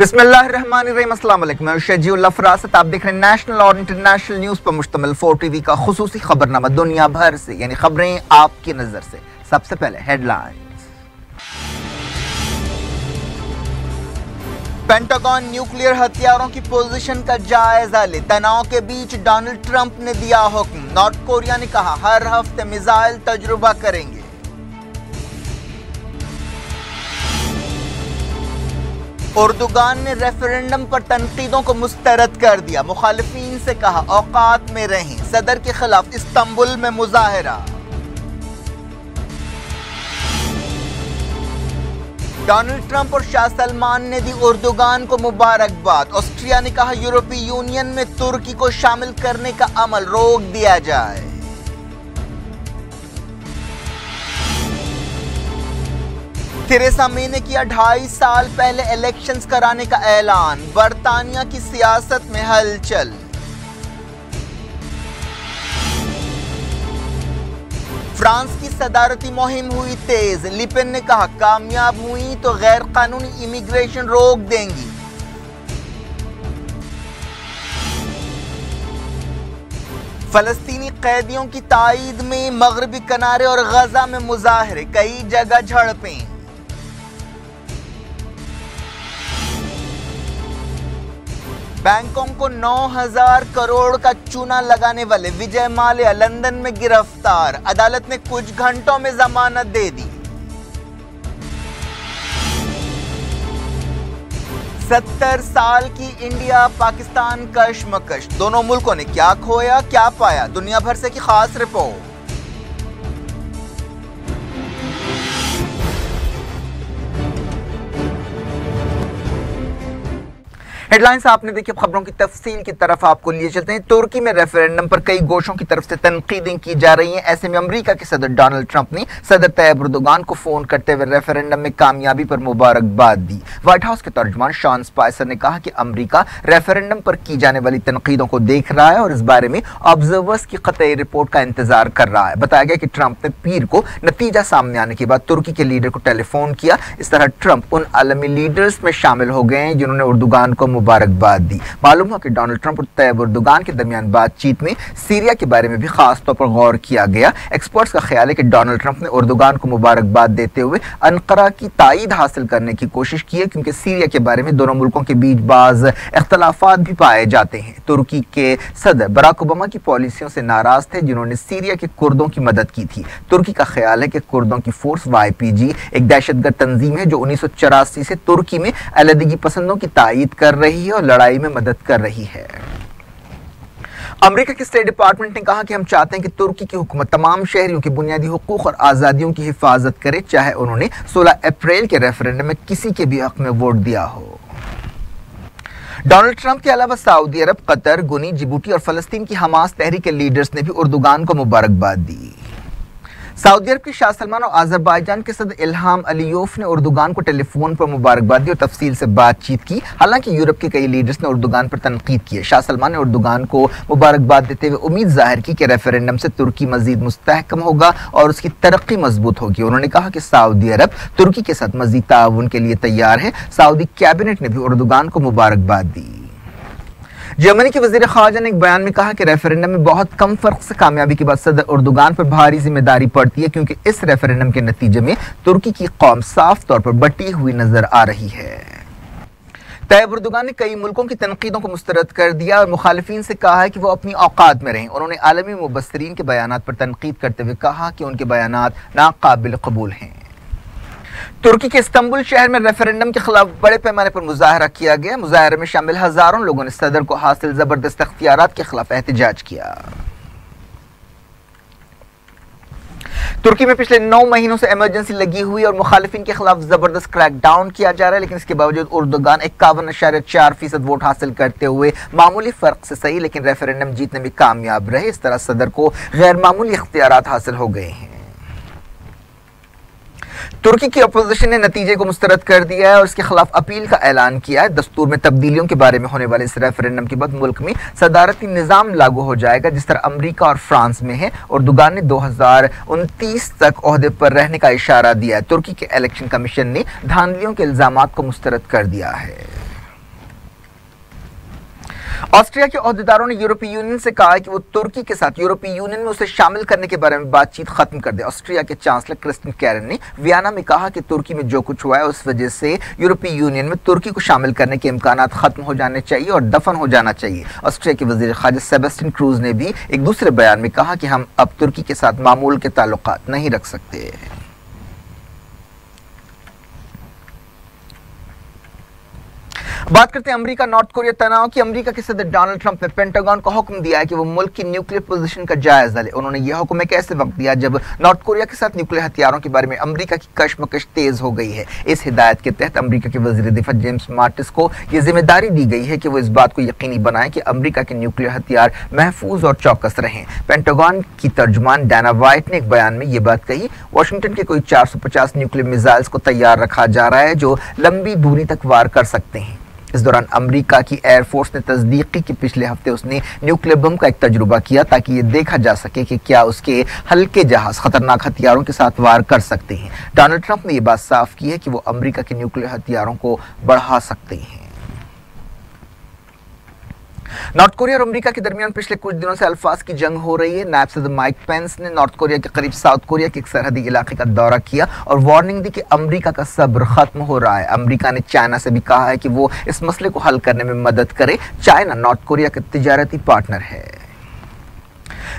बिस्मिल्लाहिर्रहमानिर्रहीम, अस्सलाम वालेकुम। मैं शजीउल फरासत, आप देख रहे हैं नेशनल और इंटरनेशनल न्यूज पर मुश्तमिल 4 टीवी का खुसूसी खबरनामा दुनिया भर से, यानी खबरें आपकी नजर से। सबसे पहले हेडलाइंस। पेंटागन न्यूक्लियर हथियारों की पोजीशन का जायजा ले, तनाव के बीच डोनाल्ड ट्रंप ने दिया हुक्म। नॉर्थ कोरिया ने कहा हर हफ्ते मिसाइल तजुर्बा करेंगे। उर्दुगान ने रेफरेंडम पर तनकीदों को मुस्तरद कर दिया। मुखालिफिन से कहा औकात में रहें। सदर के खिलाफ इस्तांबुल में मुजाहिरा। डोनाल्ड ट्रंप और शाह सलमान ने दी उर्दुगान को मुबारकबाद। ऑस्ट्रिया ने कहा यूरोपीय यूनियन में तुर्की को शामिल करने का अमल रोक दिया जाए। थेरेसा मे ने किया 2.5 साल पहले इलेक्शंस कराने का ऐलान। बरतानिया की सियासत में हलचल। फ्रांस की सदारती मुहिम हुई तेज। लिपेन ने कहा कामयाब हुई तो गैर कानूनी इमिग्रेशन रोक देंगी। फलस्तीनी कैदियों की ताईद में मगरबी किनारे और गजा में मुजाहरे, कई जगह झड़पें। बैंकों को 9,000 करोड़ का चूना लगाने वाले विजय माल्या लंदन में गिरफ्तार। अदालत ने कुछ घंटों में जमानत दे दी। 70 साल की इंडिया पाकिस्तान कशमकश, दोनों मुल्कों ने क्या खोया क्या पाया, दुनिया भर से की खास रिपोर्ट। हेडलाइंस आपने देखी। खबरों की तफसील की तरफ आपको लिए चलते हैं। तुर्की में रेफरेंडम पर कई गोशों की तरफ से तनकीदें की जा रही हैं। ऐसे में अमेरिका के सदर डोनाल्ड ट्रंप ने सदर तैयब एर्दोगान को फोन करते हुए रेफरेंडम में कामयाबी पर मुबारकबाद दी। व्हाइट हाउस के तर्जुमान शॉन स्पाइसर ने कहा कि अमेरिका रेफरेंडम पर की जाने वाली तनकीदों को देख रहा है और इस बारे में ऑब्जर्वर्स की कतई रिपोर्ट का इंतजार कर रहा है। बताया गया कि ट्रंप ने पीर को नतीजा सामने आने के बाद तुर्की के लीडर को टेलीफोन किया। इस तरह ट्रंप उन आलमी लीडर्स में शामिल हो गए हैं जिन्होंने एर्दोगान को मुबारकबाद दी। मालूम हुआ कि डोनाल्ड ट्रंप और तैयब एर्दोगान के दरमियान बातचीत में सीरिया के बारे में भी खास तौर पर गौर किया गया। एक्सपर्ट्स का ख्याल है कि डोनाल्ड ट्रंप ने एर्दोगान को मुबारकबाद देते हुए अनकरा की ताईद हासिल करने की कोशिश की है, क्योंकि सीरिया के बारे में दोनों मुल्कों के बीच बाज इख्तलाफात भी पाए जाते हैं। तुर्की के सदर बराक ओबामा की पॉलिसियों से नाराज थे, जिन्होंने सीरिया के कुर्दों की मदद की थी। तुर्की का ख्याल है कि कुर्दों की फोर्स YPG एक दहशतगर्द तंजीम है जो 1984 से तुर्की में अलहदगी पसंदों की ताईद कर रही है और लड़ाई में मदद कर रही है। अमेरिका के स्टेट डिपार्टमेंट ने कहा कि हम चाहते हैं कि तुर्की की हुकूमत तमाम शहरियों के बुनियादी हुकूक और आज़ादियों की हिफाजत करे, चाहे उन्होंने 16 अप्रैल के रेफरेंडम में किसी के भी हक में वोट दिया हो। डोनाल्ड ट्रंप के अलावा सऊदी अरब, कतर, गुनी, जिबूती और फलस्तीन की हमास तहरीक के लीडर्स ने भी एर्दोगान को मुबारकबाद दी। सऊदी अरब के शाह सलमान और अजरबैजान के सदर इल्हाम अलीयोफ ने एर्दोगान को टेलीफोन पर मुबारकबाद दी और तफसील से बातचीत की। हालांकि यूरोप के कई लीडर्स ने एर्दोगान पर तनकीद की है। शाह सलमान ने एर्दोगान को मुबारकबाद देते हुए उम्मीद जाहिर की कि रेफरेंडम से तुर्की मजीद मुस्तहकम होगा और उसकी तरक्की मजबूत होगी। उन्होंने कहा कि सऊदी अरब तुर्की के साथ मजीद ताउन के लिए तैयार है। सऊदी कैबिनेट ने भी एर्दोगान को मुबारकबाद दी। जर्मनी के वजीर खारजा ने एक बयान में कहा कि रेफरेंडम में बहुत कम फर्क से कामयाबी के बाद सदर एर्दोगान पर भारी जिम्मेदारी पड़ती है, क्योंकि इस रेफरेंडम के नतीजे में तुर्की की कौम साफ तौर पर बटी हुई नजर आ रही है। तैयब एर्दोगान ने कई मुल्कों की तनकीदों को मुस्तरद कर दिया और मुखालिफिन से कहा है कि वो अपनी औकात में रहें। उन्होंने आलमी मुबस्सिरीन के बयानात पर तनकीद करते हुए कहा कि उनके बयानात नाकाबिल कबूल हैं। तुर्की के इस्तांबुल शहर में रेफरेंडम के खिलाफ बड़े पैमाने पर मुजाहरा किया गया। मुजाहरे में शामिल हजारों लोगों ने सदर को हासिल जबरदस्त इख्तियारात के खिलाफ एहतजाज किया। तुर्की में पिछले 9 महीनों से इमरजेंसी लगी हुई और मुखालिफिन के खिलाफ जबरदस्त क्रैकडाउन किया जा रहा है, लेकिन इसके बावजूद एर्दोगान 51.4% वोट हासिल करते हुए मामूली फर्क से सही लेकिन रेफरेंडम जीतने में कामयाब रहे। इस तरह सदर को गैर मामूली इख्तियारात हासिल हो गए हैं। तुर्की की अपोजिशन ने नतीजे को मुस्तरद कर दिया है और इसके खिलाफ अपील का ऐलान किया है। दस्तूर में तब्दीलियों के बारे में होने वाले इस रेफरेंडम के बाद मुल्क में सदारती निज़ाम लागू हो जाएगा, जिस तरह अमेरिका और फ्रांस में है। एर्दोगान ने 2029 तक ओहदे पर रहने का इशारा दिया है। तुर्की के इलेक्शन कमीशन ने धांधलियों के इल्जामात को मुस्तरद कर दिया है। ऑस्ट्रिया के ओहदेदारों ने यूरोपीय यूनियन से कहा है कि वो तुर्की के साथ यूरोपीय यूनियन में उसे शामिल करने के बारे में बातचीत खत्म कर दे। ऑस्ट्रिया के चांसलर क्रिस्टिन कैरन ने वियना में कहा कि तुर्की में जो कुछ हुआ है उस वजह से यूरोपीय यूनियन में तुर्की को शामिल करने के इम्कानात खत्म हो जाने चाहिए और दफन हो जाना चाहिए। ऑस्ट्रिया के वजीर खारजा सेबेस्टियन क्रूज ने भी एक दूसरे बयान में कहा कि हम अब तुर्की के साथ मामूल के ताल्लुकात नहीं रख सकते। बात करते हैं अमेरिका नॉर्थ कोरिया तनाव की। अमेरिका के सदर डोनाल्ड ट्रंप ने पेंटागन को हुक्म दिया है कि वो मुल्क की न्यूक्लियर पोजीशन का जायजा ले। उन्होंने यह हुक्म एक ऐसे वक्त दिया जब नॉर्थ कोरिया के साथ न्यूक्लियर हथियारों के बारे में अमेरिका की कशमकश तेज हो गई है। इस हिदायत के तहत अमेरिका के वजीर दिफा जेम्स माटिस को यह जिम्मेदारी दी गई है कि वो इस बात को यकीनी बनाए कि अमेरिका के न्यूक्लियर हथियार महफूज और चौकस रहें। पेंटागन की तर्जुमान डाना वाइट ने एक बयान में ये बात कही। वाशिंगटन के कोई 450 न्यूक्लियर मिसाइल्स को तैयार रखा जा रहा है जो लंबी दूरी तक वार कर सकते हैं। इस दौरान अमेरिका की एयरफोर्स ने तस्दीक की कि पिछले हफ्ते उसने न्यूक्लियर बम का एक तजुर्बा किया ताकि ये देखा जा सके कि क्या उसके हल्के जहाज खतरनाक हथियारों के साथ वार कर सकते हैं। डोनाल्ड ट्रंप ने यह बात साफ की है कि वो अमेरिका के न्यूक्लियर हथियारों को बढ़ा सकते हैं। नॉर्थ कोरिया और अमेरिका के दरमियान पिछले कुछ दिनों से अल्फाज की जंग हो रही है। नायब सदर माइक पेंस ने नॉर्थ कोरिया के करीब साउथ कोरिया के एक सरहदी इलाके का दौरा किया और वार्निंग दी कि अमेरिका का सब्र खत्म हो रहा है। अमेरिका ने चाइना से भी कहा है कि वो इस मसले को हल करने में मदद करे। चाइना नॉर्थ कोरिया का तिजारती पार्टनर है।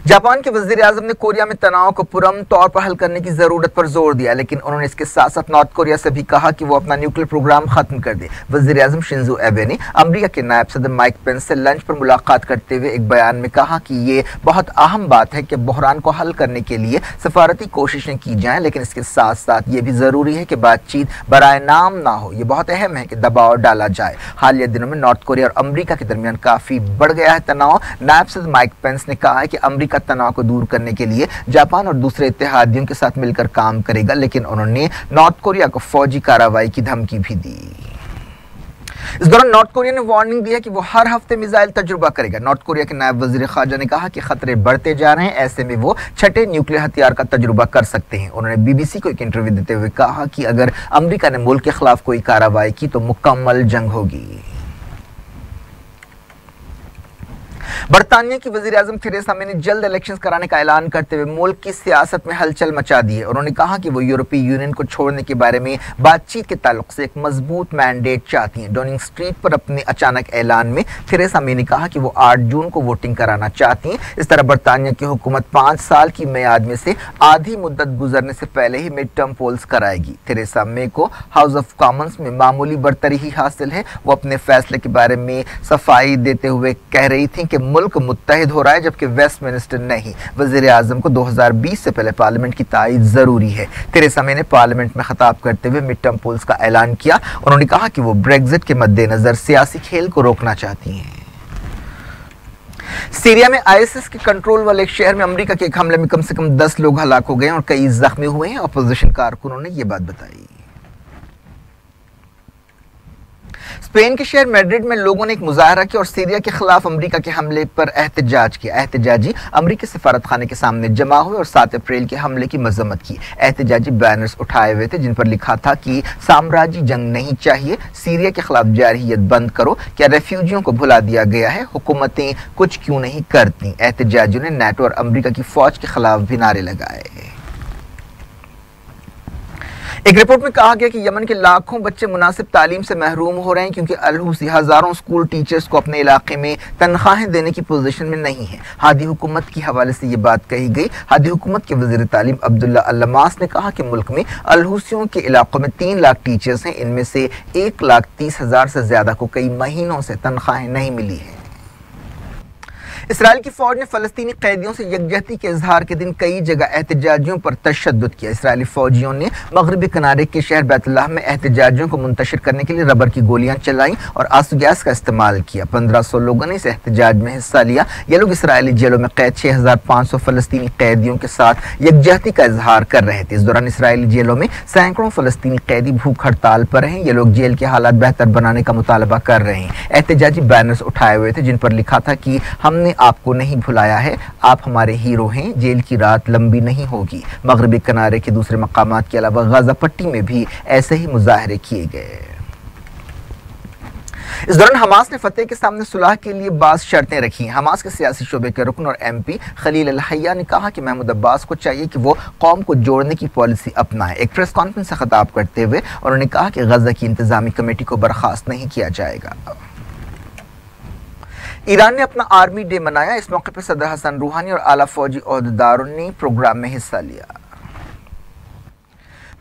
जापान के वजीर आजम ने कोरिया में तनाव को पुरअमन तौर पर हल करने की जरूरत पर जोर दिया, लेकिन उन्होंने इसके साथ साथ नॉर्थ कोरिया से भी कहा कि वो अपना न्यूक्लियर प्रोग्राम खत्म कर दे। वजीर आजम शिंजो एबे ने अमेरिका के नायब सदर माइक पेंस से लंच पर मुलाकात करते हुए एक बयान में कहा कि ये बहुत अहम बात है कि बहरान को हल करने के लिए सफारती कोशिशें की जाएं, लेकिन इसके साथ साथ ये भी जरूरी है कि बातचीत बराए नाम ना हो। ये बहुत अहम है कि दबाव डाला जाए। हालिया दिनों में नॉर्थ कोरिया और अमेरिका के दरमियान काफी बढ़ गया है तनाव। नायब सदर माइक पेंस ने कहा है कि अमेरिका तनाव को दूर करने के लिए जापान और दूसरे इत्तेहादियों के साथ मिलकर काम करेगा, लेकिन उन्होंने नॉर्थ कोरिया को फौजी कार्रवाई की धमकी भी दी। इस दौरान नॉर्थ कोरिया ने वार्निंग दी है कि वो हर हफ्ते मिसाइल तजुर्बा करेगा। नॉर्थ कोरिया के नायब वजीर खारजा ने कहा कि खतरे बढ़ते जा रहे हैं, ऐसे में वो छठे न्यूक्लियर हथियार का तजुर्बा कर सकते हैं। उन्होंने बीबीसी को एक इंटरव्यू देते हुए कहा कि अगर अमेरिका ने मुल्क के खिलाफ कोई कार्रवाई की तो मुकम्मल जंग होगी। बरतानिया की वजीर आजम थेरेसा मे ने जल्द इलेक्शंस कराने का ऐलान करते हुए मुल्क की सियासत में हलचल मचा दी है। उन्होंने कहा कि वो यूरोपीय यूनियन को छोड़ने के बारे में बातचीत के ताल्लुक से एक मजबूत मैंडेट चाहती हैं। डाउनिंग स्ट्रीट पर अपने अचानक ऐलान में थेरेसा मे ने कहा कि वो 8 जून को वोटिंग कराना चाहती हैं। इस तरह बरतानिया की हुकूमत 5 साल की मियाद में से आधी मुद्दत गुजरने से पहले ही मिड टर्म पोल्स कराएगी। थेरेसा मे को हाउस ऑफ कॉमन्स में मामूली बरतरी ही हासिल है। वो अपने फैसले के बारे में सफाई देते हुए कह रही थी कि मुल्क मुत्तहिद हो रहा है जबकि वेस्टमिनिस्टर नहीं। वजीर आजम को 2020 से पहले पार्लियामेंट की तायीद जरूरी है। थेरेसा मे ने पार्लियामेंट में खिताब करते हुए मिड टर्म पोल्स का ऐलान किया। उन्होंने कहा कि वो ब्रेग्जिट के मद्देनजर सियासी खेल को रोकना चाहती हैं। सीरिया में आईएसआईएस के कंट्रोल वाले एक शहर में अमेरिका के एक हमले में कम से कम 10 लोग हलाक हो गए और कई जख्मी हुए हैं। अपोजिशन कारकुनों ने यह बात बताई। स्पेन के शहर मैड्रिड में लोगों ने एक मुजाहरा किया और सीरिया के खिलाफ अमेरिका के हमले पर एहतजाज किया। एहतजाजी अमेरिकी सफारत खाने के सामने जमा हुए और 7 अप्रैल के हमले की मजम्मत की। एहतजाजी बैनर्स उठाए हुए थे जिन पर लिखा था कि साम्राज्यी जंग नहीं चाहिए, सीरिया के खिलाफ जारहियत बंद करो, क्या रेफ्यूजियों को भुला दिया गया है, हुकूमतें कुछ क्यों नहीं करती। एहतजाजियों ने नाटो और अमेरिका की फौज के खिलाफ भी नारे लगाए। एक रिपोर्ट में कहा गया कि यमन के लाखों बच्चे मुनासिब तालीम से महरूम हो रहे हैं क्योंकि अल-हुसी हजारों स्कूल टीचर्स को अपने इलाके में तनख्वाहें देने की पोजीशन में नहीं है। हादी हुकूमत की हवाले से ये बात कही गई। हादी हुकूमत के वजीर तालीम अब्दुल्ला अल-लमास ने कहा कि मुल्क में अल-हुसियों के इलाकों में 3 लाख टीचर्स हैं, इनमें से 1,30,000 से ज्यादा को कई महीनों से तनख्वाहें नहीं मिली है। इसराइल की फौज ने फलस्तीनी कैदियों से यकजहती के इजहार के दिन कई जगह एहतजाजियों पर तशद्दुद किया। इसराइली फौजियों ने मगरबी किनारे के शहर बैतुल्लाह में एहतजाजियों को मुंतशिर करने के लिए रबर की गोलियां चलाई और आंसू गैस का इस्तेमाल किया। 1500 लोगों ने इस एहतजाज में हिस्सा लिया। ये लोग इसराइली जेलों में कैद 6500 फलस्तीनी कैदियों के साथ यकजहती का इजहार कर रहे थे। इस दौरान इसराइली जेलों में सैकड़ों फलस्तीनी कैदी भूख हड़ताल पर हैं। ये लोग जेल के हालात बेहतर बनाने का मुतालबा कर रहे हैं। एहतजाजी बैनर्स उठाए हुए थे जिन पर लिखा था कि हमने आपको नहीं भुलाया है, आप हमारे हीरो हैं, जेल की रात लंबी नहीं होगी। मगरबी किनारे के दूसरे मकामात के अलावा गाजा पट्टी में भी ऐसे ही मुजाहरे किए गए। इस दौरान हमास ने फतेह के सामने सुलह के लिए बाज़ शर्तें रखी। हमास के सियासी शोबे के रुकन और MP खलील अल हय्या ने कहा कि महमूद अब्बास को चाहिए कि वो कौम को जोड़ने की पॉलिसी अपनाए। एक प्रेस कॉन्फ्रेंस से खिताब करते हुए उन्होंने कहा कि गजा की इंतजामी कमेटी को बर्खास्त नहीं किया जाएगा। ईरान ने अपना आर्मी डे मनाया। इस मौके पर सदर हसन रूहानी और आला फौजी ओहदेदारों ने प्रोग्राम में हिस्सा लिया।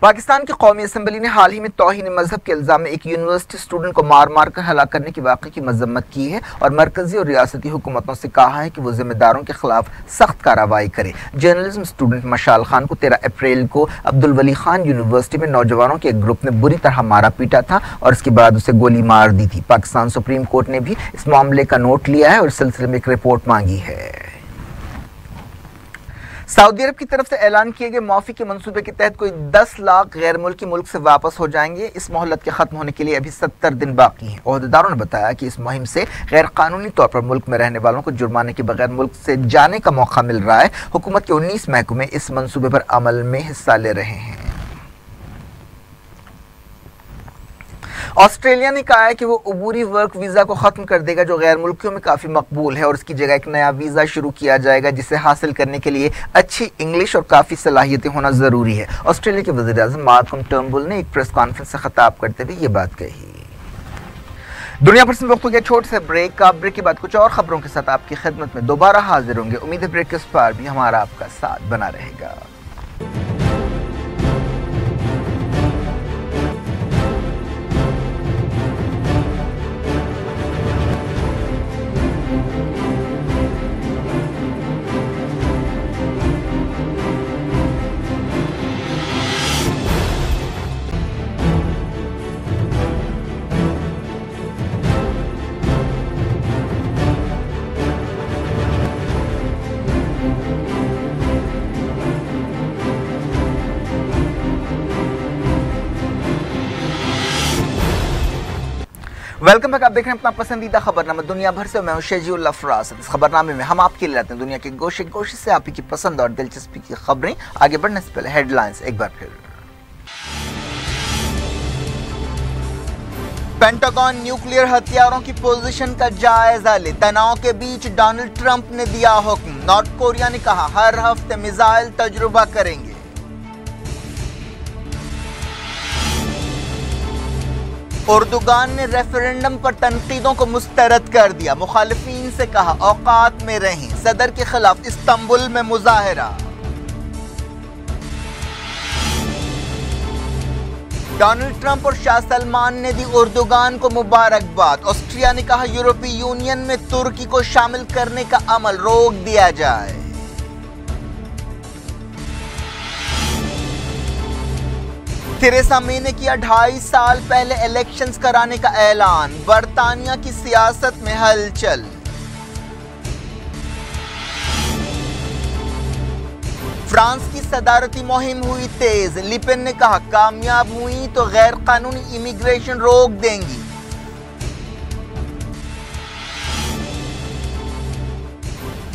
पाकिस्तान की कौमी असम्बली ने हाल ही में तौहीन मजहब के इल्जाम में एक यूनिवर्सिटी स्टूडेंट को मार मार कर हलाक करने के वाक़े की मजम्मत की है और मरकजी और रियासती हुकूमतों से कहा है कि वो जिम्मेदारों के खिलाफ सख्त कार्रवाई करे। जर्नलिज्म स्टूडेंट मशाल खान को 13 अप्रैल को अब्दुल वली खान यूनिवर्सिटी में नौजवानों के एक ग्रुप ने बुरी तरह मारा पीटा था और इसके बाद उसे गोली मार दी थी। पाकिस्तान सुप्रीम कोर्ट ने भी इस मामले का नोट लिया है और इस सिलसिले में एक रिपोर्ट मांगी है। सऊदी अरब की तरफ से ऐलान किए गए माफी के मंसूबे के तहत कोई 10 लाख गैर मुल्की मुल्क से वापस हो जाएंगे। इस मोहलत के खत्म होने के लिए अभी 70 दिन बाकी हैं। ओहदेदारों ने बताया कि इस मुहिम से गैर कानूनी तौर पर मुल्क में रहने वालों को जुर्माने के बगैर मुल्क से जाने का मौका मिल रहा है। हुकूमत के 19 महकमे इस मंसूबे पर अमल में हिस्सा ले रहे हैं। ऑस्ट्रेलिया ने कहा है कि वो अबूरी वर्क वीज़ा को ख़त्म कर देगा जो गैर मुल्कियों में काफ़ी मकबूल है और उसकी जगह एक नया वीज़ा शुरू किया जाएगा जिसे हासिल करने के लिए अच्छी इंग्लिश और काफ़ी सलाहियतें होना ज़रूरी है। ऑस्ट्रेलिया के वज़ीर-ए-आज़म माल्कम टर्नबुल ने एक प्रेस कॉन्फ्रेंस से खिताब करते हुए ये बात कही। दुनिया भर से वक्त हो गया छोटे से ब्रेक का। ब्रेक के बाद कुछ और खबरों के साथ आपकी खिदमत में दोबारा हाजिर होंगे। उम्मीद है ब्रेक के उस पार भी हमारा आपका साथ बना रहेगा। Welcome back. आप देख रहे हैं अपना पसंदीदा खबरनामा दुनिया भर से। मैं हूं शेजीउल्लाह फरासत। इस खबरनामे में हम आपके लिए लाते हैं दुनिया के गोशे गोशे से आप ही की पसंद और दिलचस्पी की खबरें। आगे बढ़ने से पहले हेडलाइंस एक बार फिर। पेंटागन न्यूक्लियर हथियारों की पोजीशन का जायजा ले। तनाव के बीच डोनाल्ड ट्रंप ने दिया हुक्म। नॉर्थ कोरिया ने कहा हर हफ्ते मिसाइल तजुर्बा करेंगे। उर्दुगान ने रेफरेंडम पर तनकीदों को मुस्तरद कर दिया। मुखालिफिन से कहा औकात में रहें। सदर के खिलाफ इस्तांबुल में मुजाहरा। डोनाल्ड ट्रंप और शाह सलमान ने दी उर्दुगान को मुबारकबाद। ऑस्ट्रिया ने कहा यूरोपीय यूनियन में तुर्की को शामिल करने का अमल रोक दिया जाए। थेरेसा मे ने किया 2.5 साल पहले इलेक्शंस कराने का ऐलान। बरतानिया की सियासत में हलचल। फ्रांस की सदारती मुहिम हुई तेज। लिपेन ने कहा कामयाब हुई तो गैर कानूनी इमिग्रेशन रोक देंगी।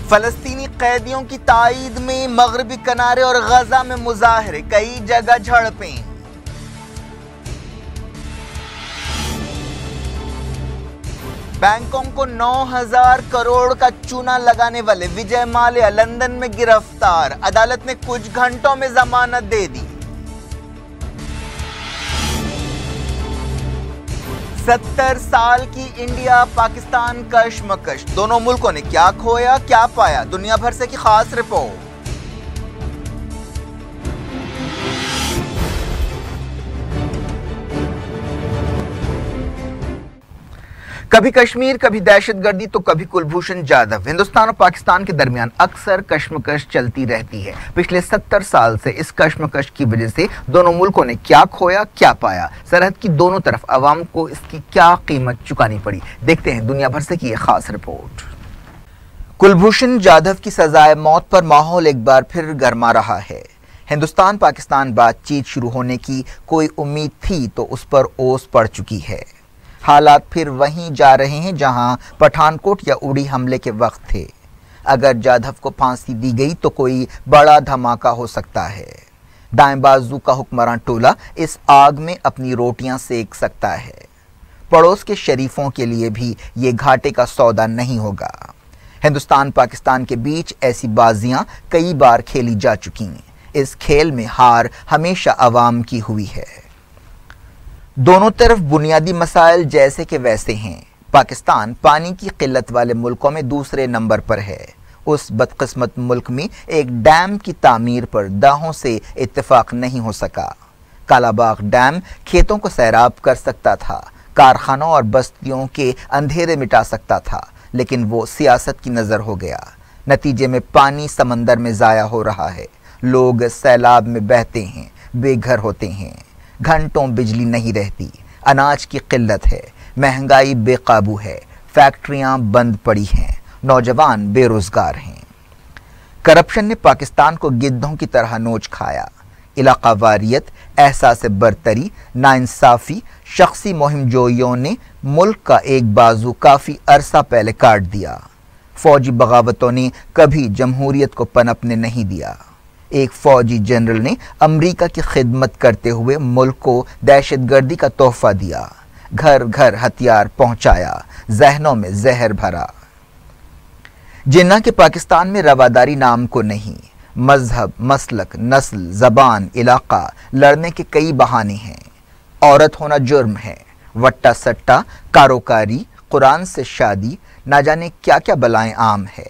फलस्तीनी कैदियों की ताईद में मगरबी किनारे और गजा में मुजाहरे। कई जगह झड़पें। बैंकॉक को 9,000 करोड़ का चूना लगाने वाले विजय माल्या लंदन में गिरफ्तार। अदालत ने कुछ घंटों में जमानत दे दी। 70 साल की इंडिया पाकिस्तान कशमकश। दोनों मुल्कों ने क्या खोया क्या पाया, दुनिया भर से की खास रिपोर्ट। कभी कश्मीर, कभी दहशतगर्दी तो कभी कुलभूषण जाधव। हिंदुस्तान और पाकिस्तान के दरमियान अक्सर कश्मकश चलती रहती है। पिछले 70 साल से इस कश्मकश की वजह से दोनों मुल्कों ने क्या खोया क्या पाया, सरहद की दोनों तरफ अवाम को इसकी क्या कीमत चुकानी पड़ी। देखते हैं दुनिया भर से की यह खास रिपोर्ट। कुलभूषण जाधव की सजाए मौत पर माहौल एक बार फिर गर्मा रहा है। हिंदुस्तान पाकिस्तान बातचीत शुरू होने की कोई उम्मीद थी तो उस पर ओस पड़ चुकी है। हालात फिर वहीं जा रहे हैं जहां पठानकोट या उड़ी हमले के वक्त थे। अगर जाधव को फांसी दी गई तो कोई बड़ा धमाका हो सकता है। दाएं बाजू का हुक्मरान टोला इस आग में अपनी रोटियां सेक सकता है। पड़ोस के शरीफों के लिए भी ये घाटे का सौदा नहीं होगा। हिंदुस्तान पाकिस्तान के बीच ऐसी बाजियां कई बार खेली जा चुकी हैं। इस खेल में हार हमेशा अवाम की हुई है। दोनों तरफ बुनियादी मसाइल जैसे के वैसे हैं। पाकिस्तान पानी की किल्लत वाले मुल्कों में दूसरे नंबर पर है। उस बदकिस्मत मुल्क में एक डैम की तामीर पर दाहों से इत्तेफाक नहीं हो सका। कालाबाग डैम खेतों को सैराब कर सकता था, कारखानों और बस्तियों के अंधेरे मिटा सकता था, लेकिन वो सियासत की नज़र हो गया। नतीजे में पानी समंदर में ज़ाया हो रहा है, लोग सैलाब में बहते हैं, बेघर होते हैं, घंटों बिजली नहीं रहती, अनाज की किल्लत है, महंगाई बेकाबू है, फैक्ट्रियां बंद पड़ी हैं, नौजवान बेरोजगार हैं। करप्शन ने पाकिस्तान को गिद्धों की तरह नोच खाया। इलाका वारियत, एहसास बरतरी, नाइंसाफ़ी, शख्सी मुहिम जोइयों ने मुल्क का एक बाजू काफ़ी अरसा पहले काट दिया। फौजी बगावतों ने कभी जमहूरियत को पनपने नहीं दिया। एक फौजी जनरल ने अमरीका की खिदमत करते हुए मुल्क को दहशतगर्दी का तोहफा दिया, घर घर हथियार पहुंचाया, जहनों में जहर भरा। जिन्ना के पाकिस्तान में रवादारी नाम को नहीं, मजहब, मसलक, नस्ल, जबान, इलाका, लड़ने के कई बहाने हैं। औरत होना जुर्म है, वट्टा सट्टा, कारोकारी, कुरान से शादी, ना जाने क्या क्या बलाएं आम है।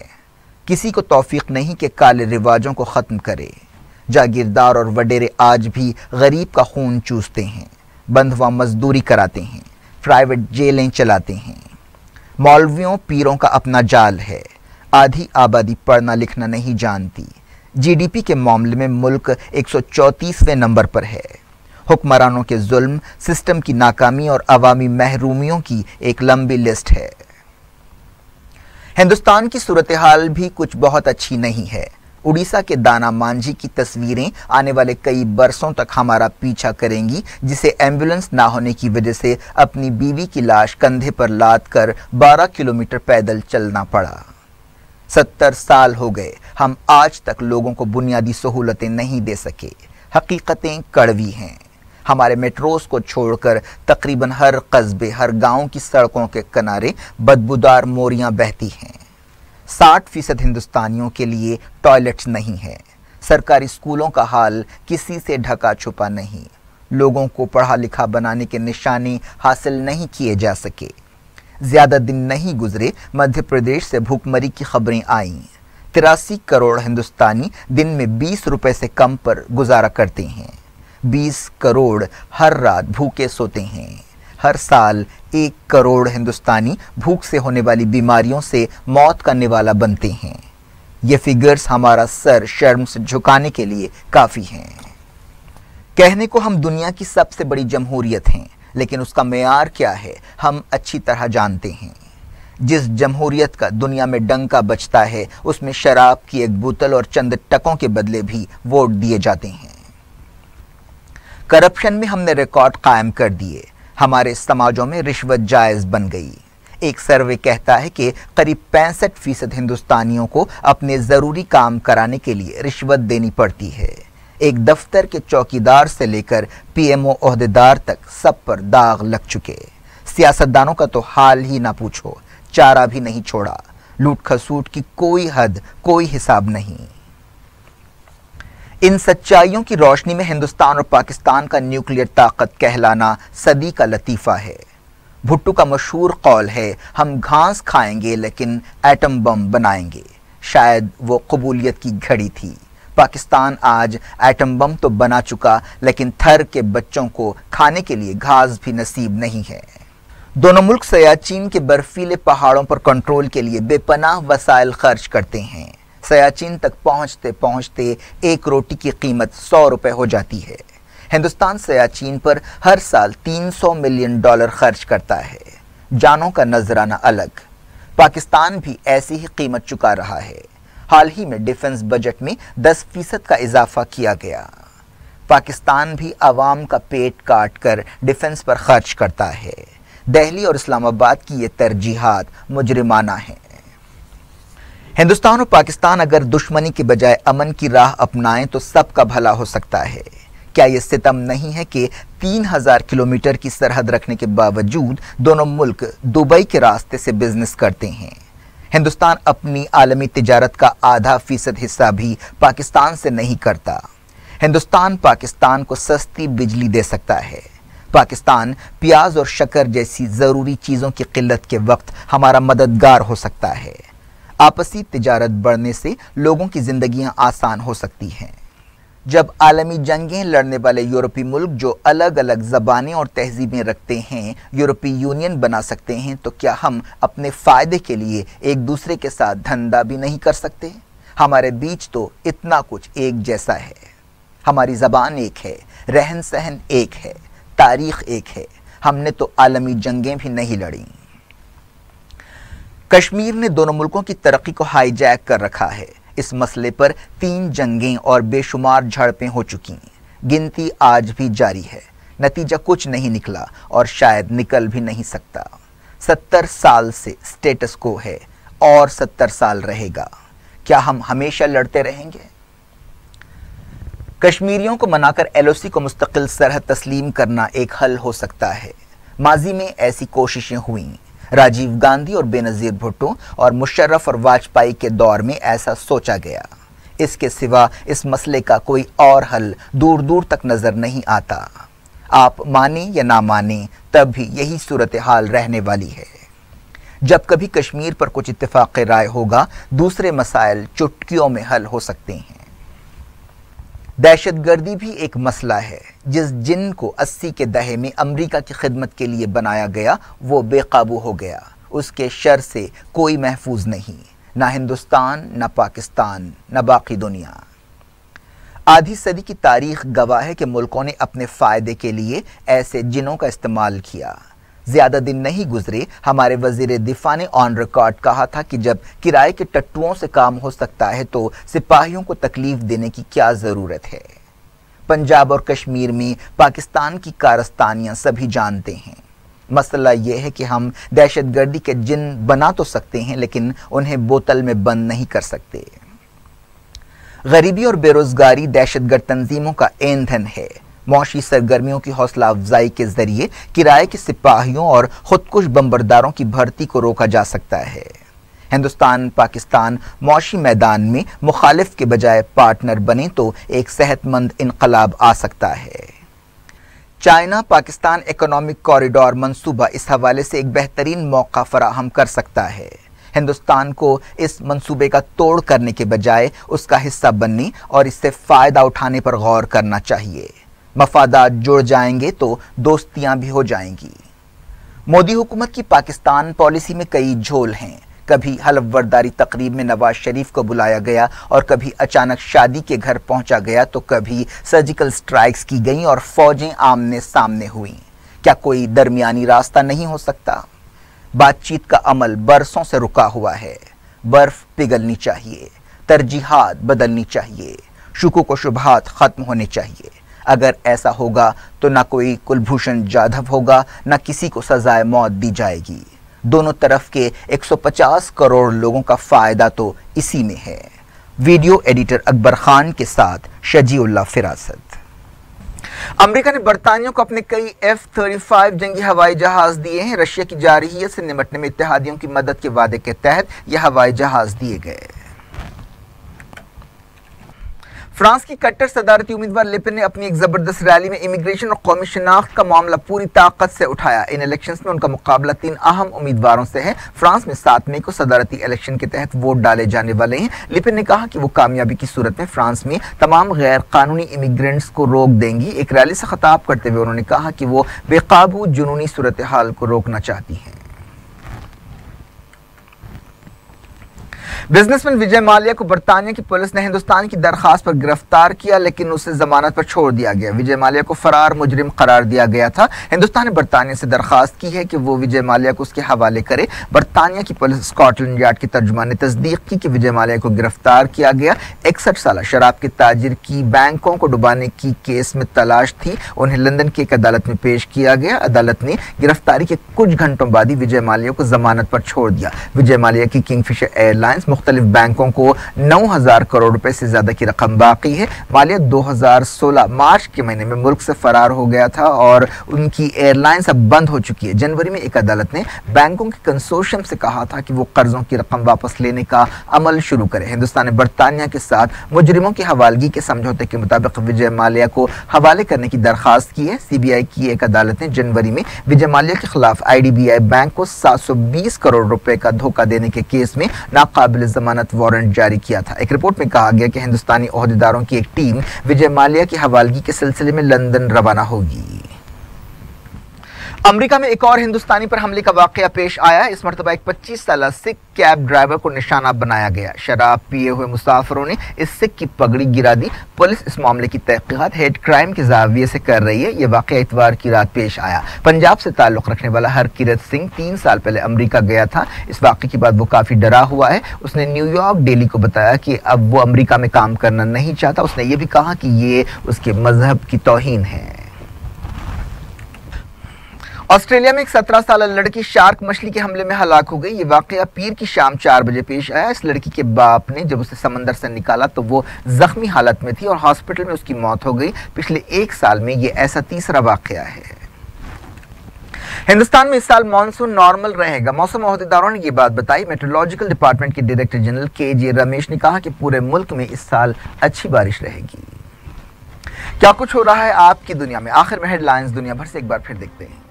किसी को तौफीक नहीं कि काले रिवाजों को ख़त्म करे। जागीरदार और वडेरे आज भी गरीब का खून चूसते हैं, बंधुआ मजदूरी कराते हैं, प्राइवेट जेलें चलाते हैं। मौलवियों पीरों का अपना जाल है। आधी आबादी पढ़ना लिखना नहीं जानती। जीडीपी के मामले में मुल्क 134वें नंबर पर है। हुक्मरानों के जुल्म, सिस्टम की नाकामी और अवामी महरूमियों की एक लंबी लिस्ट है। हिंदुस्तान की सूरत हाल भी कुछ बहुत अच्छी नहीं है। उड़ीसा के दाना मांझी की तस्वीरें आने वाले कई बरसों तक हमारा पीछा करेंगी, जिसे एम्बुलेंस ना होने की वजह से अपनी बीवी की लाश कंधे पर लाद कर 12 किलोमीटर पैदल चलना पड़ा। 70 साल हो गए, हम आज तक लोगों को बुनियादी सहूलतें नहीं दे सके। हकीकतें कड़वी हैं। हमारे मेट्रोस को छोड़कर तकरीबन हर कस्बे, हर गांव की सड़कों के किनारे बदबूदार मोरियां बहती हैं। 60% हिंदुस्तानियों के लिए टॉयलेट्स नहीं है। सरकारी स्कूलों का हाल किसी से ढका छुपा नहीं। लोगों को पढ़ा लिखा बनाने के निशाने हासिल नहीं किए जा सके। ज्यादा दिन नहीं गुजरे, मध्य प्रदेश से भूखमरी की खबरें आईं। 83 करोड़ हिंदुस्तानी दिन में 20 रुपए से कम पर गुजारा करते हैं। 20 करोड़ हर रात भूखे सोते हैं। हर साल 1 करोड़ हिंदुस्तानी भूख से होने वाली बीमारियों से मौत का निवाला बनते हैं। ये फिगर्स हमारा सर शर्म से झुकाने के लिए काफ़ी हैं। कहने को हम दुनिया की सबसे बड़ी जमहूरियत हैं, लेकिन उसका मेयार क्या है हम अच्छी तरह जानते हैं। जिस जमहूरियत का दुनिया में डंका बजता है, उसमें शराब की एक बोतल और चंद टकों के बदले भी वोट दिए जाते हैं। करप्शन में हमने रिकॉर्ड कायम कर दिए। हमारे समाजों में रिश्वत जायज बन गई। एक सर्वे कहता है कि करीब 65% हिंदुस्तानियों को अपने ज़रूरी काम कराने के लिए रिश्वत देनी पड़ती है। एक दफ्तर के चौकीदार से लेकर पीएमओ ओहदेदार तक सब पर दाग लग चुके। सियासतदानों का तो हाल ही ना पूछो, चारा भी नहीं छोड़ा। लूट खसूट की कोई हद, कोई हिसाब नहीं। इन सच्चाइयों की रोशनी में हिंदुस्तान और पाकिस्तान का न्यूक्लियर ताकत कहलाना सदी का लतीफ़ा है। भुट्टो का मशहूर कौल है, हम घास खाएंगे लेकिन एटम बम बनाएंगे। शायद वो कबूलियत की घड़ी थी। पाकिस्तान आज एटम बम तो बना चुका, लेकिन थर के बच्चों को खाने के लिए घास भी नसीब नहीं है। दोनों मुल्क सियाचिन के बर्फीले पहाड़ों पर कंट्रोल के लिए बेपनाह वसाइल खर्च करते हैं। सियाचिन तक पहुंचते पहुंचते एक रोटी की कीमत 100 रुपए हो जाती है। हिंदुस्तान सियाचिन पर हर साल $300 मिलियन खर्च करता है। जानों का नजराना अलग। पाकिस्तान भी ऐसी ही कीमत चुका रहा है। हाल ही में डिफेंस बजट में 10% का इजाफा किया गया। पाकिस्तान भी आवाम का पेट काट कर डिफेंस पर खर्च करता है। दिल्ली और इस्लामाबाद की ये तरजीहात मुजरिमाना हैं। हिंदुस्तान और पाकिस्तान अगर दुश्मनी के बजाय अमन की राह अपनाएं तो सबका भला हो सकता है। क्या ये सितम नहीं है कि 3000 किलोमीटर की सरहद रखने के बावजूद दोनों मुल्क दुबई के रास्ते से बिजनेस करते हैं। हिंदुस्तान अपनी आलमी तिजारत का आधा फीसद हिस्सा भी पाकिस्तान से नहीं करता। हिंदुस्तान पाकिस्तान को सस्ती बिजली दे सकता है। पाकिस्तान प्याज और शक्कर जैसी ज़रूरी चीज़ों की किल्लत के वक्त हमारा मददगार हो सकता है। आपसी तिजारत बढ़ने से लोगों की ज़िंदगियां आसान हो सकती हैं। जब आलमी जंगें लड़ने वाले यूरोपीय मुल्क जो अलग अलग ज़बानें और तहजीबें रखते हैं यूरोपीय यूनियन बना सकते हैं, तो क्या हम अपने फ़ायदे के लिए एक दूसरे के साथ धंधा भी नहीं कर सकते? हमारे बीच तो इतना कुछ एक जैसा है। हमारी ज़बान एक है, रहन सहन एक है, तारीख़ एक है। हमने तो आलमी जंगें भी नहीं लड़ी। कश्मीर ने दोनों मुल्कों की तरक्की को हाईजैक कर रखा है। इस मसले पर 3 जंगें और बेशुमार झड़पें हो चुकी हैं। गिनती आज भी जारी है। नतीजा कुछ नहीं निकला और शायद निकल भी नहीं सकता। 70 साल से स्टेटस को है और 70 साल रहेगा। क्या हम हमेशा लड़ते रहेंगे? कश्मीरियों को मनाकर LOC को मुस्तकिल सरहद तस्लीम करना एक हल हो सकता है। माजी में ऐसी कोशिशें हुईं। राजीव गांधी और बेनज़ीर भुट्टो और मुशर्रफ और वाजपेयी के दौर में ऐसा सोचा गया। इसके सिवा इस मसले का कोई और हल दूर दूर तक नज़र नहीं आता। आप माने या ना माने, तब भी यही सूरत हाल रहने वाली है। जब कभी कश्मीर पर कुछ इत्तेफाक राय होगा, दूसरे मसाइल चुटकियों में हल हो सकते हैं। दहशतगर्दी भी एक मसला है। जिस जिन को 80 के दहे में अमेरिका की खिदमत के लिए बनाया गया, वो बेकाबू हो गया। उसके शर से कोई महफूज नहीं, ना हिंदुस्तान, ना पाकिस्तान, ना बाकी दुनिया। आधी सदी की तारीख गवाह है कि मुल्कों ने अपने फ़ायदे के लिए ऐसे जिनों का इस्तेमाल किया। ज़्यादा दिन नहीं गुजरे, हमारे वज़ीर दिफा ने ऑन रिकॉर्ड कहा था कि जब किराए के टट्टुओं से काम हो सकता है तो सिपाहियों को तकलीफ देने की क्या ज़रूरत है। पंजाब और कश्मीर में पाकिस्तान की कारस्तानियाँ सभी जानते हैं। मसला यह है कि हम दहशतगर्दी के जिन बना तो सकते हैं, लेकिन उन्हें बोतल में बंद नहीं कर सकते। गरीबी और बेरोज़गारी दहशतगर्द तंजीमों का ईंधन है। मौशी सरगर्मियों की हौसला अफजाई के जरिए किराए के सिपाहियों और खुदकुश बम्बरदारों की भर्ती को रोका जा सकता है। हिंदुस्तान पाकिस्तान मौशी मैदान में मुखालिफ के बजाय पार्टनर बने तो एक सेहतमंद इनकलाब आ सकता है। चाइना पाकिस्तान इकोनॉमिक कॉरिडोर मंसूबा इस हवाले से एक बेहतरीन मौका फराहम कर सकता है। हिंदुस्तान को इस मंसूबे का तोड़ करने के बजाय उसका हिस्सा बनने और इससे फ़ायदा उठाने पर गौर करना चाहिए। मफादात जुड़ जाएंगे तो दोस्तियां भी हो जाएंगी। मोदी हुकूमत की पाकिस्तान पॉलिसी में कई झोल हैं। कभी हलफबरदारी तकरीब में नवाज शरीफ को बुलाया गया और कभी अचानक शादी के घर पहुंचा गया, तो कभी सर्जिकल स्ट्राइक्स की गईं और फौजें आमने सामने हुईं। क्या कोई दरमियानी रास्ता नहीं हो सकता? बातचीत का अमल बरसों से रुका हुआ है। बर्फ पिघलनी चाहिए, तरजीहात बदलनी चाहिए, शुकूक व शुबहात खत्म होने चाहिए। अगर ऐसा होगा तो ना कोई कुलभूषण जाधव होगा, ना किसी को सजाए मौत दी जाएगी। दोनों तरफ के 150 करोड़ लोगों का फायदा तो इसी में है। वीडियो एडिटर अकबर खान के साथ शजीउल्लाह फिरासत। अमेरिका ने बरतानिया को अपने कई F-35 जंगी हवाई जहाज दिए हैं। रशिया की जारहियत से निपटने में इत्तेहादियों की मदद के वादे के तहत यह हवाई जहाज दिए गए। फ्रांस की कट्टर सदारती उम्मीदवार लेपेन ने अपनी एक जबरदस्त रैली में इमिग्रेशन और कौमी शनाख्त का मामला पूरी ताकत से उठाया। इन इलेक्शंस में उनका मुकाबला 3 अहम उम्मीदवारों से है। फ्रांस में 7 मई को सदारती इलेक्शन के तहत वोट डाले जाने वाले हैं। लेपेन ने कहा कि वो कामयाबी की सूरत में फ्रांस में तमाम गैर कानूनी इमिग्रेंट्स को रोक देंगी। एक रैली से खिताब करते हुए उन्होंने कहा कि वो बेकाबू जुनूनी सूरत हाल को रोकना चाहती हैं। बिजनेसमैन विजय माल्या को बरतानिया की पुलिस ने हिंदुस्तान की दरखास्त पर गिरफ्तार किया, लेकिन उसे जमानत पर छोड़ दिया गया। विजय माल्या को फरार मुजरिम करार दिया गया था। हिंदुस्तान ने बरतानिया से दरखास्त की है कि वो विजय माल्या को उसके हवाले करे। बरतानिया की पुलिस स्कॉटलैंड यार्ड की तर्जुमान ने तस्दीक की कि विजय माल्या को गिरफ्तार किया गया। 61 साल शराब के ताजिर की बैंकों को डुबाने की केस में तलाश थी। उन्हें लंदन की एक अदालत में पेश किया गया। अदालत ने गिरफ्तारी के कुछ घंटों बाद ही विजय माल्या को जमानत पर छोड़ दिया। विजय माल्या की किंगफिशर एयरलाइंस मुख्तलिफ बैंकों को 9,000 करोड़ रुपए से ज्यादा की रकम बाकी है। मालिया 2016 मार्च के महीने में मुल्क से फरार हो गया था और उनकी एयरलाइंस अब बंद हो चुकी है। जनवरी में एक अदालत ने बैंकों के कंसोर्शियम से कहा था कि वो कर्जों की रकम वापस लेने का अमल शुरू करे। हिंदुस्तान ने बरतानिया के साथ मुजरिमों की हवालगी के समझौते के मुताबिक विजय माल्या को हवाले करने की दरखास्त की है। सीबीआई की एक अदालत ने जनवरी में विजय माल्या के खिलाफ IDBI बैंक को 720 करोड़ रुपए का धोखा देने के केस में नाकाबिल जमानत वारंट जारी किया था। एक रिपोर्ट में कहा गया कि हिंदुस्तानी ओहदेदारों की एक टीम विजय माल्या की हवालगी के सिलसिले में लंदन रवाना होगी। अमेरिका में एक और हिंदुस्तानी पर हमले का वाकया पेश आया। इस मरतबा एक 25 साला सिख कैब ड्राइवर को निशाना बनाया गया। शराब पिए हुए मुसाफिरों ने इस सिख की पगड़ी गिरा दी। पुलिस इस मामले की तहकीकात हेड क्राइम के जाविये से कर रही है। यह वाकया इतवार की रात पेश आया। पंजाब से ताल्लुक रखने वाला हरकिरत सिंह 3 साल पहले अमेरिका गया था। इस वाकये के बाद वो काफी डरा हुआ है। उसने न्यूयॉर्क डेली को बताया कि अब वो अमेरिका में काम करना नहीं चाहता। उसने ये भी कहा कि ये उसके मजहब की तौहीन है। ऑस्ट्रेलिया में एक 17 साल लड़की शार्क मछली के हमले में हलाक हो गई। ये वाकया पीर की शाम 4 बजे पेश आया। इस लड़की के बाप ने जब उसे समंदर से निकाला तो वो जख्मी हालत में थी और हॉस्पिटल में उसकी मौत हो गई। पिछले 1 साल में ये ऐसा तीसरा वाकया है। हिंदुस्तान में इस साल मानसून नॉर्मल रहेगा। मौसम ओहदेदारों ने ये बात बताई। मेट्रोलॉजिकल डिपार्टमेंट के डायरेक्टर जनरल KJ रमेश ने कहा कि पूरे मुल्क में इस साल अच्छी बारिश रहेगी। क्या कुछ हो रहा है आपकी दुनिया में? आखिर में हेडलाइंस दुनिया भर से एक बार फिर देखते हैं।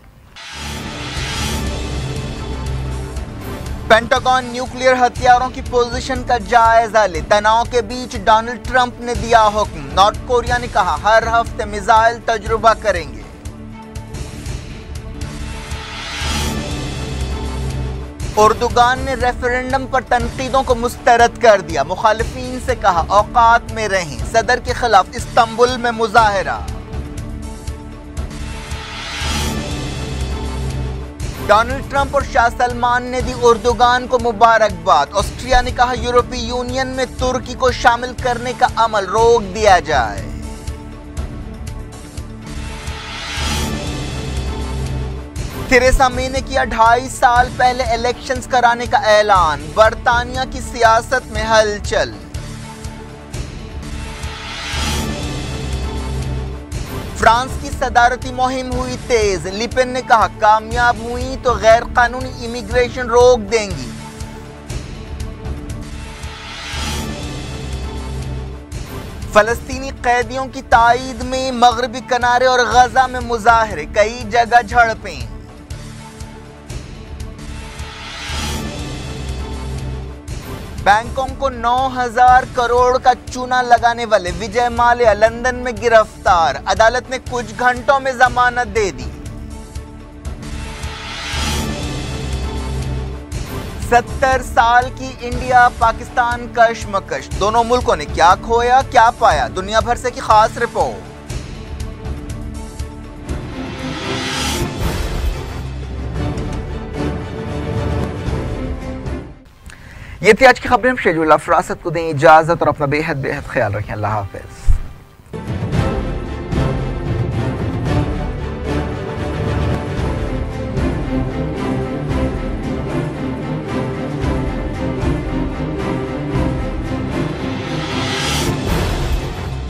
पेंटागन न्यूक्लियर हथियारों की पोजीशन का जायजा ले। तनाव के बीच डोनाल्ड ट्रंप ने दिया हुक्म। नॉर्थ कोरिया ने कहा हर हफ्ते मिसाइल तजुर्बा करेंगे। उर्दुगान ने रेफरेंडम पर तनकीदों को मुस्तरद कर दिया। मुखालिफिन से कहा औकात में रहें। सदर के खिलाफ इस्तांबुल में मुजाहिरा। डोनाल्ड ट्रंप और शाह सलमान ने दी उर्दुगान को मुबारकबाद। ऑस्ट्रिया ने कहा यूरोपीय यूनियन में तुर्की को शामिल करने का अमल रोक दिया जाए। थेरेसा मे ने किया 2.5 साल पहले इलेक्शंस कराने का ऐलान। बरतानिया की सियासत में हलचल। फ्रांस की सदारती मुहिम हुई तेज। लिपेन ने कहा कामयाब हुई तो गैर कानूनी इमिग्रेशन रोक देंगी। फलस्तीनी कैदियों की ताईद में मगरबी किनारे और गजा में मुजाहरे। कई जगह झड़पें। बैंकों को 9,000 करोड़ का चूना लगाने वाले विजय माल्या लंदन में गिरफ्तार। अदालत ने कुछ घंटों में जमानत दे दी। 70 साल की इंडिया पाकिस्तान कशमकश। दोनों मुल्कों ने क्या खोया क्या पाया, दुनिया भर से की खास रिपोर्ट। ये थी आज की खबरें। हम शेजुल फरासत को दें इजाजत और अपना बेहद ख्याल रखें। अल्लाह हाफिज।